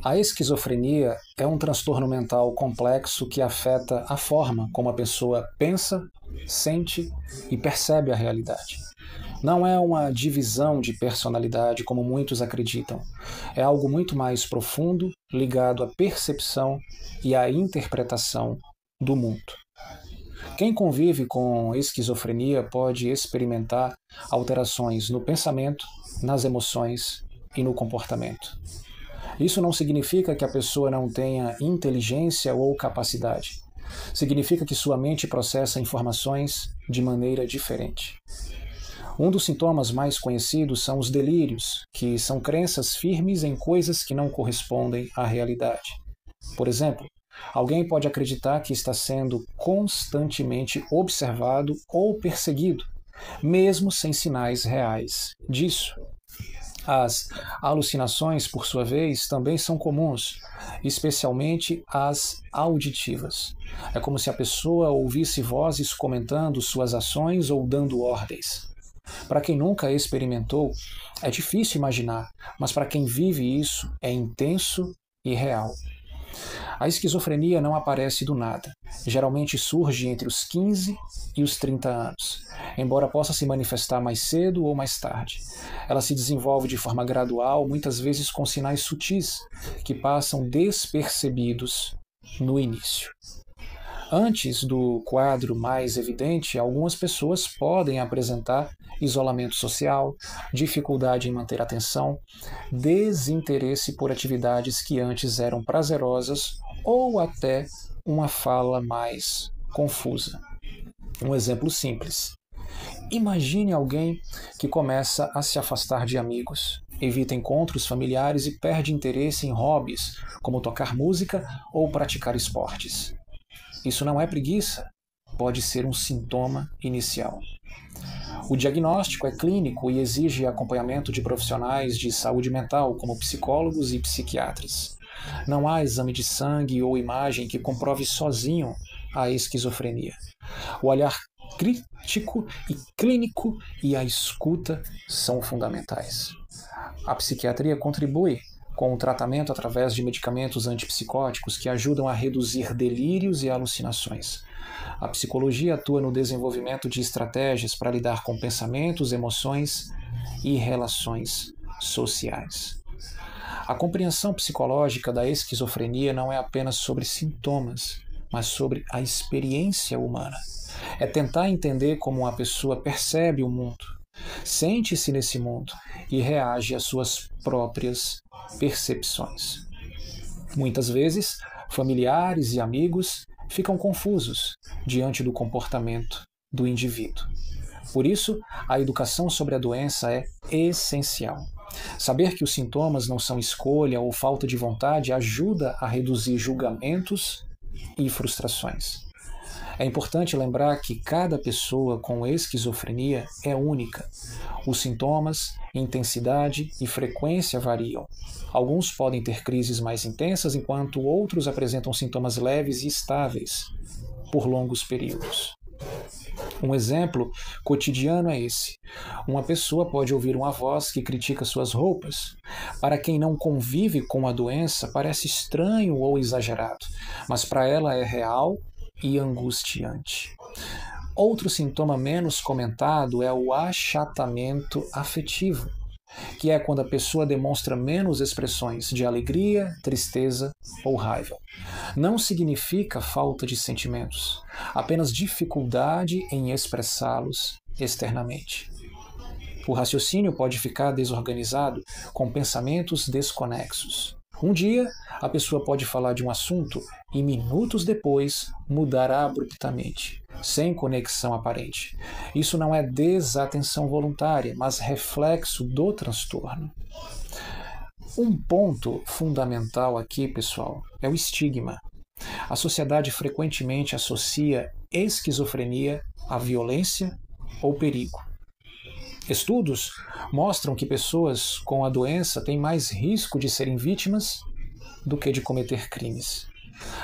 A esquizofrenia é um transtorno mental complexo que afeta a forma como a pessoa pensa, sente e percebe a realidade. Não é uma divisão de personalidade como muitos acreditam. É algo muito mais profundo, ligado à percepção e à interpretação do mundo. Quem convive com esquizofrenia pode experimentar alterações no pensamento, nas emoções e no comportamento. Isso não significa que a pessoa não tenha inteligência ou capacidade. Significa que sua mente processa informações de maneira diferente. Um dos sintomas mais conhecidos são os delírios, que são crenças firmes em coisas que não correspondem à realidade. Por exemplo, alguém pode acreditar que está sendo constantemente observado ou perseguido, mesmo sem sinais reais disso. As alucinações, por sua vez, também são comuns, especialmente as auditivas. É como se a pessoa ouvisse vozes comentando suas ações ou dando ordens. Para quem nunca experimentou, é difícil imaginar, mas para quem vive isso, é intenso e real. A esquizofrenia não aparece do nada. Geralmente surge entre os 15 e os 30 anos, embora possa se manifestar mais cedo ou mais tarde. Ela se desenvolve de forma gradual, muitas vezes com sinais sutis, que passam despercebidos no início. Antes do quadro mais evidente, algumas pessoas podem apresentar isolamento social, dificuldade em manter atenção, desinteresse por atividades que antes eram prazerosas ou até uma fala mais confusa. Um exemplo simples. Imagine alguém que começa a se afastar de amigos, evita encontros familiares e perde interesse em hobbies, como tocar música ou praticar esportes. Isso não é preguiça, pode ser um sintoma inicial. O diagnóstico é clínico e exige acompanhamento de profissionais de saúde mental, como psicólogos e psiquiatras. Não há exame de sangue ou imagem que comprove sozinho a esquizofrenia. O olhar crítico e clínico e a escuta são fundamentais. A psiquiatria contribui com o tratamento através de medicamentos antipsicóticos que ajudam a reduzir delírios e alucinações. A psicologia atua no desenvolvimento de estratégias para lidar com pensamentos, emoções e relações sociais. A compreensão psicológica da esquizofrenia não é apenas sobre sintomas, mas sobre a experiência humana. É tentar entender como uma pessoa percebe o mundo, sente-se nesse mundo e reage às suas próprias percepções. Muitas vezes, familiares e amigos ficam confusos diante do comportamento do indivíduo. Por isso, a educação sobre a doença é essencial. Saber que os sintomas não são escolha ou falta de vontade ajuda a reduzir julgamentos e frustrações. É importante lembrar que cada pessoa com esquizofrenia é única. Os sintomas, intensidade e frequência variam. Alguns podem ter crises mais intensas, enquanto outros apresentam sintomas leves e estáveis por longos períodos. Um exemplo cotidiano é esse. Uma pessoa pode ouvir uma voz que critica suas roupas. Para quem não convive com a doença, parece estranho ou exagerado, mas para ela é real e angustiante. Outro sintoma menos comentado é o achatamento afetivo, que é quando a pessoa demonstra menos expressões de alegria, tristeza ou raiva. Não significa falta de sentimentos, apenas dificuldade em expressá-los externamente. O raciocínio pode ficar desorganizado, com pensamentos desconexos. Um dia, a pessoa pode falar de um assunto e minutos depois mudar abruptamente, sem conexão aparente. Isso não é desatenção voluntária, mas reflexo do transtorno. Um ponto fundamental aqui, pessoal, é o estigma. A sociedade frequentemente associa esquizofrenia à violência ou perigo. Estudos mostram que pessoas com a doença têm mais risco de serem vítimas do que de cometer crimes.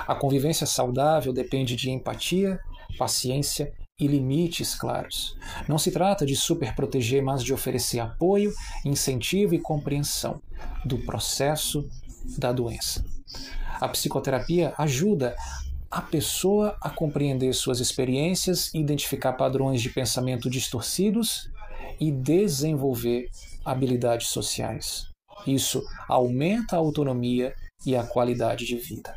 A convivência saudável depende de empatia, paciência e limites claros. Não se trata de superproteger, mas de oferecer apoio, incentivo e compreensão do processo da doença. A psicoterapia ajuda a pessoa a compreender suas experiências, identificar padrões de pensamento distorcidos e desenvolver habilidades sociais. Isso aumenta a autonomia e a qualidade de vida.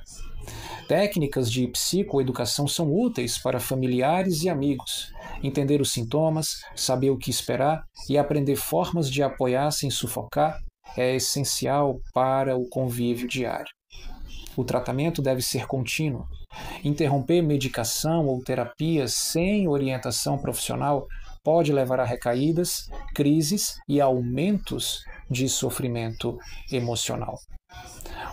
Técnicas de psicoeducação são úteis para familiares e amigos. Entender os sintomas, saber o que esperar e aprender formas de apoiar sem sufocar é essencial para o convívio diário. O tratamento deve ser contínuo. Interromper medicação ou terapia sem orientação profissional pode levar a recaídas, crises e aumentos de sofrimento emocional.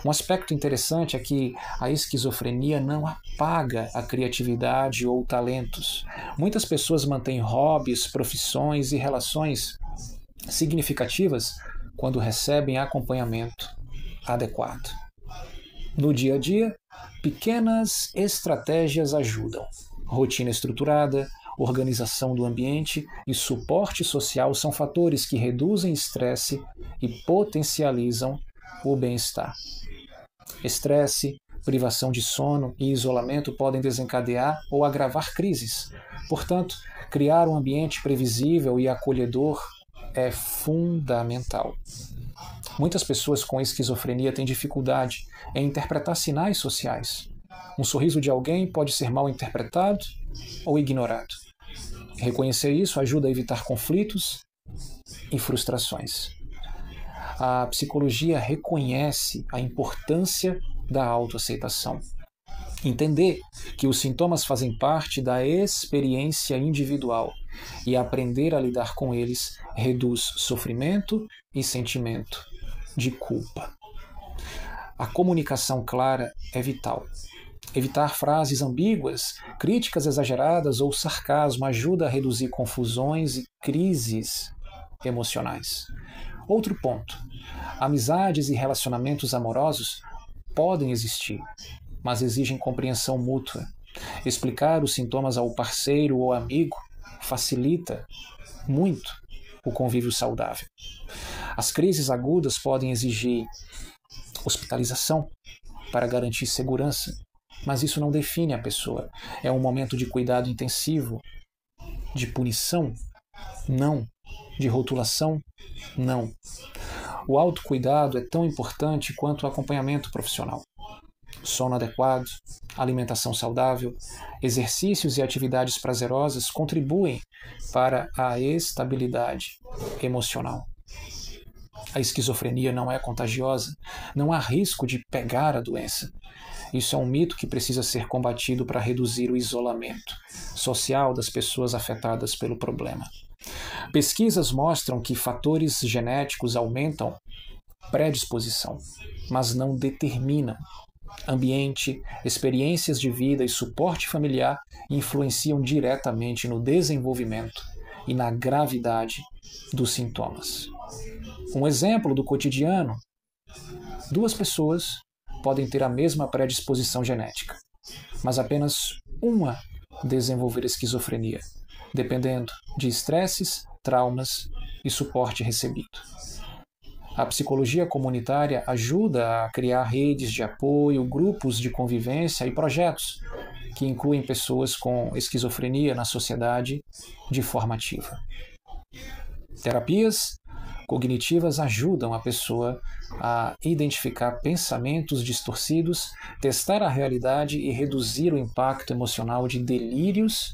Um aspecto interessante é que a esquizofrenia não apaga a criatividade ou talentos. Muitas pessoas mantêm hobbies, profissões e relações significativas quando recebem acompanhamento adequado. No dia a dia, pequenas estratégias ajudam. Rotina estruturada, organização do ambiente e suporte social são fatores que reduzem estresse e potencializam o bem-estar. Estresse, privação de sono e isolamento podem desencadear ou agravar crises. Portanto, criar um ambiente previsível e acolhedor é fundamental. Muitas pessoas com esquizofrenia têm dificuldade em interpretar sinais sociais. Um sorriso de alguém pode ser mal interpretado ou ignorado. Reconhecer isso ajuda a evitar conflitos e frustrações. A psicologia reconhece a importância da autoaceitação. Entender que os sintomas fazem parte da experiência individual e aprender a lidar com eles reduz sofrimento e sentimento de culpa. A comunicação clara é vital. Evitar frases ambíguas, críticas exageradas ou sarcasmo ajuda a reduzir confusões e crises emocionais. Outro ponto: amizades e relacionamentos amorosos podem existir, mas exigem compreensão mútua. Explicar os sintomas ao parceiro ou amigo facilita muito o convívio saudável. As crises agudas podem exigir hospitalização para garantir segurança, mas isso não define a pessoa. É um momento de cuidado intensivo, de punição? Não. De rotulação? Não. O autocuidado é tão importante quanto o acompanhamento profissional. Sono adequado, alimentação saudável, exercícios e atividades prazerosas contribuem para a estabilidade emocional. A esquizofrenia não é contagiosa, não há risco de pegar a doença. Isso é um mito que precisa ser combatido para reduzir o isolamento social das pessoas afetadas pelo problema. Pesquisas mostram que fatores genéticos aumentam predisposição, mas não determinam. Ambiente, experiências de vida e suporte familiar influenciam diretamente no desenvolvimento e na gravidade dos sintomas. Um exemplo do cotidiano: 2 pessoas podem ter a mesma predisposição genética, mas apenas uma desenvolver esquizofrenia, dependendo de estresses, traumas e suporte recebido. A psicologia comunitária ajuda a criar redes de apoio, grupos de convivência e projetos que incluem pessoas com esquizofrenia na sociedade de forma ativa. Terapias cognitivas ajudam a pessoa a identificar pensamentos distorcidos, testar a realidade e reduzir o impacto emocional de delírios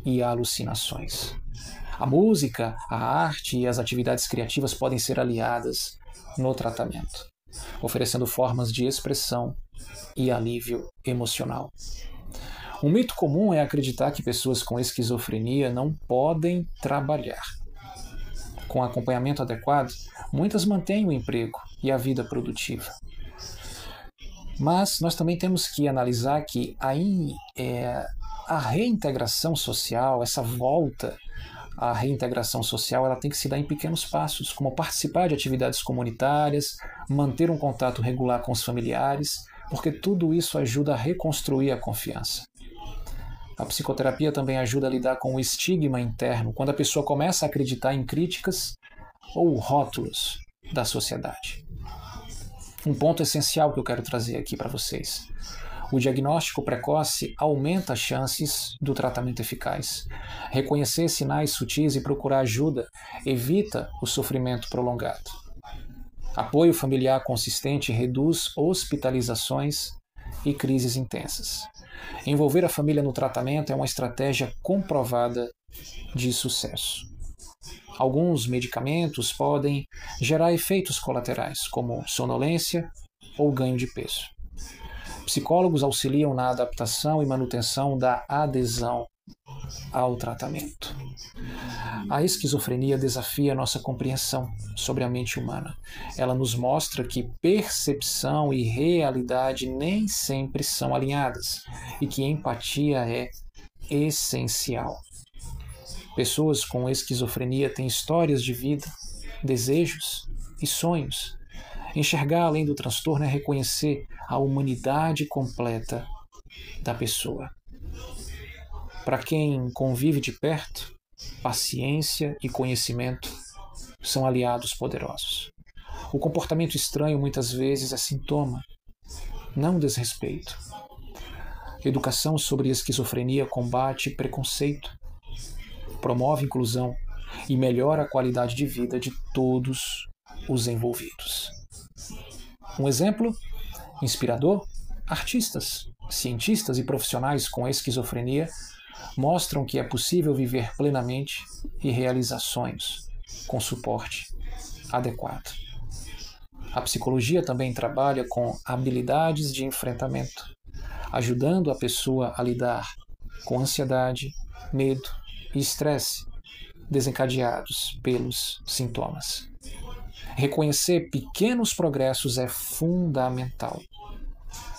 e alucinações. A música, a arte e as atividades criativas podem ser aliadas no tratamento, oferecendo formas de expressão e alívio emocional. Um mito comum é acreditar que pessoas com esquizofrenia não podem trabalhar. Com acompanhamento adequado, muitas mantêm o emprego e a vida produtiva. Mas nós também temos que analisar que a reintegração social, essa volta à reintegração social, ela tem que se dar em pequenos passos, como participar de atividades comunitárias, manter um contato regular com os familiares, porque tudo isso ajuda a reconstruir a confiança. A psicoterapia também ajuda a lidar com o estigma interno, quando a pessoa começa a acreditar em críticas ou rótulos da sociedade. Um ponto essencial que eu quero trazer aqui para vocês. O diagnóstico precoce aumenta as chances do tratamento eficaz. Reconhecer sinais sutis e procurar ajuda evita o sofrimento prolongado. Apoio familiar consistente reduz hospitalizações e crises intensas. Envolver a família no tratamento é uma estratégia comprovada de sucesso. Alguns medicamentos podem gerar efeitos colaterais, como sonolência ou ganho de peso. Psicólogos auxiliam na adaptação e manutenção da adesão ao tratamento. A esquizofrenia desafia nossa compreensão sobre a mente humana. Ela nos mostra que percepção e realidade nem sempre são alinhadas e que empatia é essencial. Pessoas com esquizofrenia têm histórias de vida, desejos e sonhos. Enxergar além do transtorno é reconhecer a humanidade completa da pessoa. Para quem convive de perto, paciência e conhecimento são aliados poderosos. O comportamento estranho muitas vezes é sintoma, não desrespeito. Educação sobre esquizofrenia combate preconceito, promove inclusão e melhora a qualidade de vida de todos os envolvidos. Um exemplo inspirador: artistas, cientistas e profissionais com esquizofrenia mostram que é possível viver plenamente e realizar sonhos com suporte adequado. A psicologia também trabalha com habilidades de enfrentamento, ajudando a pessoa a lidar com ansiedade, medo e estresse desencadeados pelos sintomas. Reconhecer pequenos progressos é fundamental.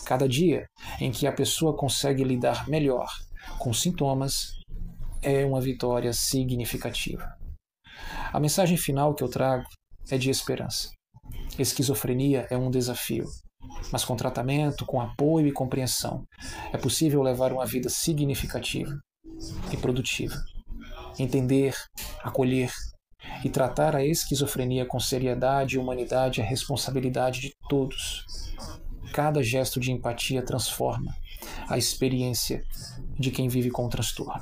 Cada dia em que a pessoa consegue lidar melhor com sintomas é uma vitória significativa. A mensagem final que eu trago é de esperança. Esquizofrenia é um desafio, mas com tratamento, com apoio e compreensão, é possível levar uma vida significativa e produtiva. Entender, acolher e tratar a esquizofrenia com seriedade e humanidade é responsabilidade de todos. Cada gesto de empatia transforma a experiência de quem vive com o transtorno.